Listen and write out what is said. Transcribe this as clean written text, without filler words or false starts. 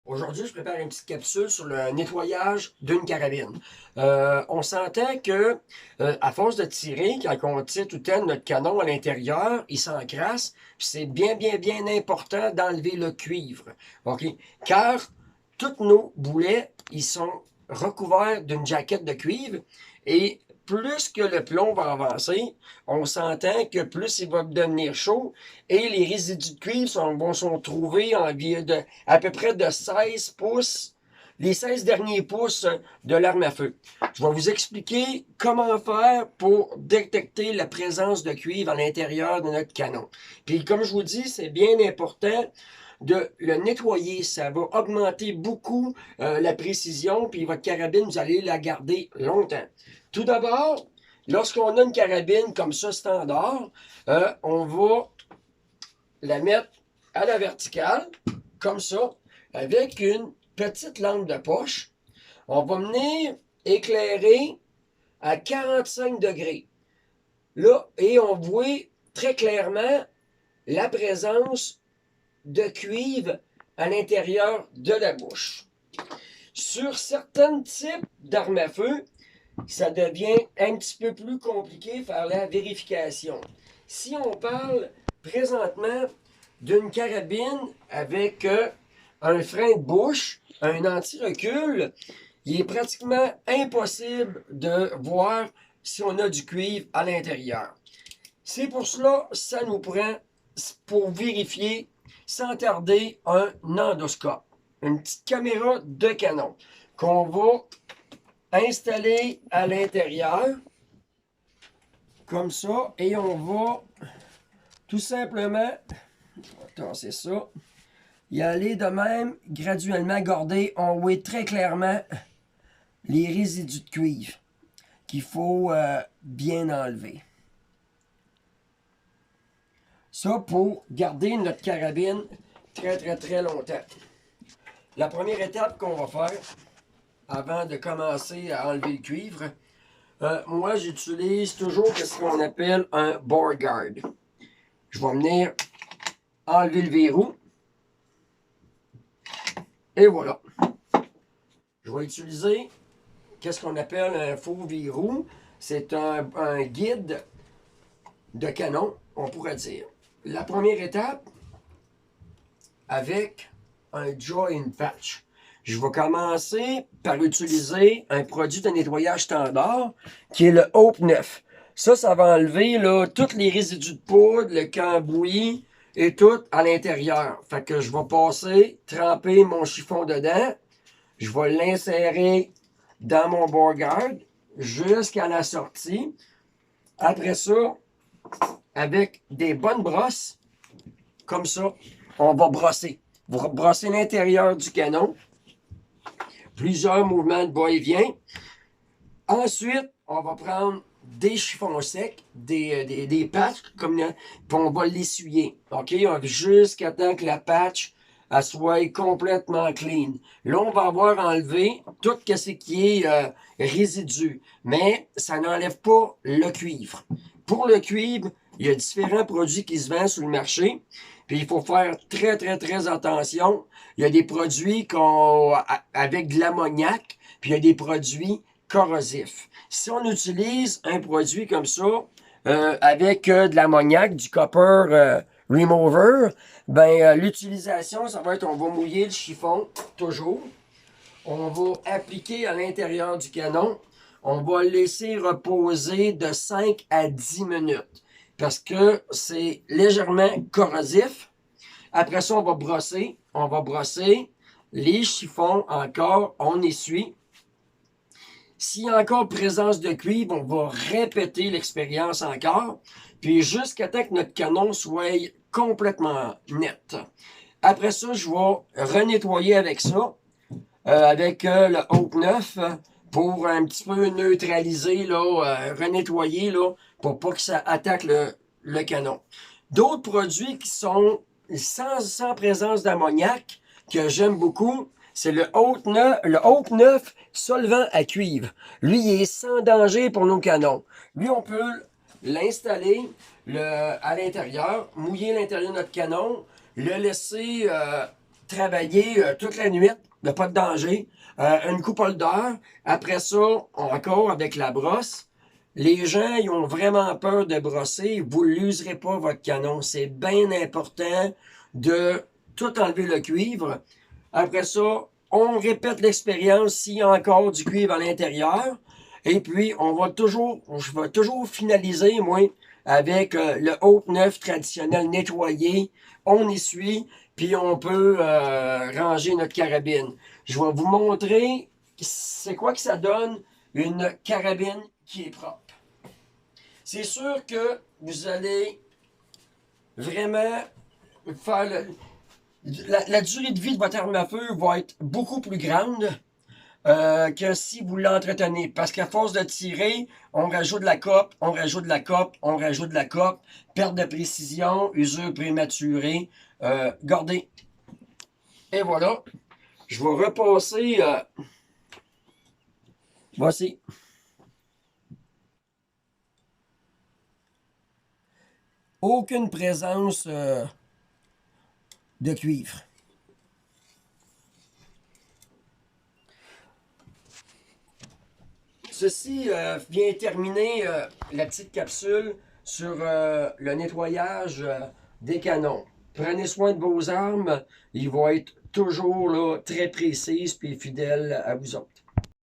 Aujourd'hui, je prépare une petite capsule sur le nettoyage d'une carabine. On s'entend que, à force de tirer, quand on tire tout le temps notre canon à l'intérieur, il s'encrasse. Puis c'est bien important d'enlever le cuivre. OK? Car tous nos boulets, ils sont recouverts d'une jaquette de cuivre. Et plus que le plomb va avancer, on s'entend que plus il va devenir chaud et les résidus de cuivre vont se trouver à peu près de 16 pouces, les 16 derniers pouces de l'arme à feu. Je vais vous expliquer comment faire pour détecter la présence de cuivre à l'intérieur de notre canon. Puis comme je vous dis, c'est bien important de le nettoyer. Ça va augmenter beaucoup la précision, puis votre carabine, vous allez la garder longtemps. Tout d'abord, lorsqu'on a une carabine comme ça standard, on va la mettre à la verticale, comme ça, avec une petite lampe de poche. On va venir éclairer à 45 degrés. Là, et on voit très clairement la présence de cuivre à l'intérieur de la bouche. Sur certains types d'armes à feu, ça devient un petit peu plus compliqué de faire la vérification. Si on parle présentement d'une carabine avec un frein de bouche, un anti-recul, il est pratiquement impossible de voir si on a du cuivre à l'intérieur. C'est pour cela que ça nous prend, pour vérifier, sans tarder, un endoscope. Une petite caméra de canon qu'on va installer à l'intérieur, comme ça, et on va tout simplement, c'est ça, y aller de même, graduellement garder, on voit très clairement les résidus de cuivre qu'il faut bien enlever. Ça pour garder notre carabine très longtemps. La première étape qu'on va faire, avant de commencer à enlever le cuivre, moi j'utilise toujours ce qu'on appelle un bore guard. Je vais venir enlever le verrou. Et voilà. Je vais utiliser qu'est-ce qu'on appelle un faux verrou. C'est un guide de canon, on pourrait dire. La première étape, avec un joint patch. Je vais commencer par utiliser un produit de nettoyage standard qui est le Hope 9. Ça va enlever là, tous les résidus de poudre, le cambouis et tout à l'intérieur. Fait que je vais passer, tremper mon chiffon dedans. Je vais l'insérer dans mon bore guard jusqu'à la sortie. Après ça, avec des bonnes brosses, comme ça, on va brosser. Vous brossez l'intérieur du canon. Plusieurs mouvements de va-et-vient. Ensuite, on va prendre des chiffons secs, des patchs, puis on va l'essuyer. OK? Jusqu'à temps que la patch elle soit complètement clean. Là, on va avoir enlevé tout ce qui est résidu. Mais ça n'enlève pas le cuivre. Pour le cuivre, il y a différents produits qui se vendent sur le marché. Puis il faut faire très attention. Il y a des produits avec de l'ammoniac, puis il y a des produits corrosifs. Si on utilise un produit comme ça, avec de l'ammoniac, du copper remover, l'utilisation, ça va être, on va mouiller le chiffon, toujours. On va appliquer à l'intérieur du canon. On va le laisser reposer de 5 à 10 minutes parce que c'est légèrement corrosif. Après ça, on va brosser. On va brosser les chiffons encore. On essuie. S'il y a encore présence de cuivre, on va répéter l'expérience encore. Puis jusqu'à temps que notre canon soit complètement net. Après ça, je vais renettoyer avec ça. Avec le Hope 9 pour un petit peu neutraliser, là, renettoyer là, pour pas que ça attaque le canon. D'autres produits qui sont sans présence d'ammoniac, que j'aime beaucoup, c'est le Hope 9 solvant à cuivre. Lui, il est sans danger pour nos canons. Lui, on peut l'installer à l'intérieur, mouiller l'intérieur de notre canon, le laisser travailler toute la nuit, il n'y a pas de danger. Une coupole d'heure. Après ça, encore avec la brosse. Les gens, ils ont vraiment peur de brosser. Vous ne l'userez pas, votre canon. C'est bien important de tout enlever le cuivre. Après ça, on répète l'expérience s'il y a encore du cuivre à l'intérieur. Et puis, je vais toujours finaliser, moi, avec le Hope 9 traditionnel nettoyé. On essuie, puis on peut ranger notre carabine. Je vais vous montrer c'est quoi que ça donne une carabine qui est propre. C'est sûr que vous allez vraiment faire la durée de vie de votre arme à feu va être beaucoup plus grande que si vous l'entretenez. Parce qu'à force de tirer, on rajoute de la cope, on rajoute de la cope, on rajoute de la cope, perte de précision, usure prématurée. Gardez. Et voilà. Je vais repasser. Voici. Aucune présence de cuivre. Ceci vient terminer la petite capsule sur le nettoyage des canons. Prenez soin de vos armes, ils vont être toujours là, très précises et fidèles à vous autres.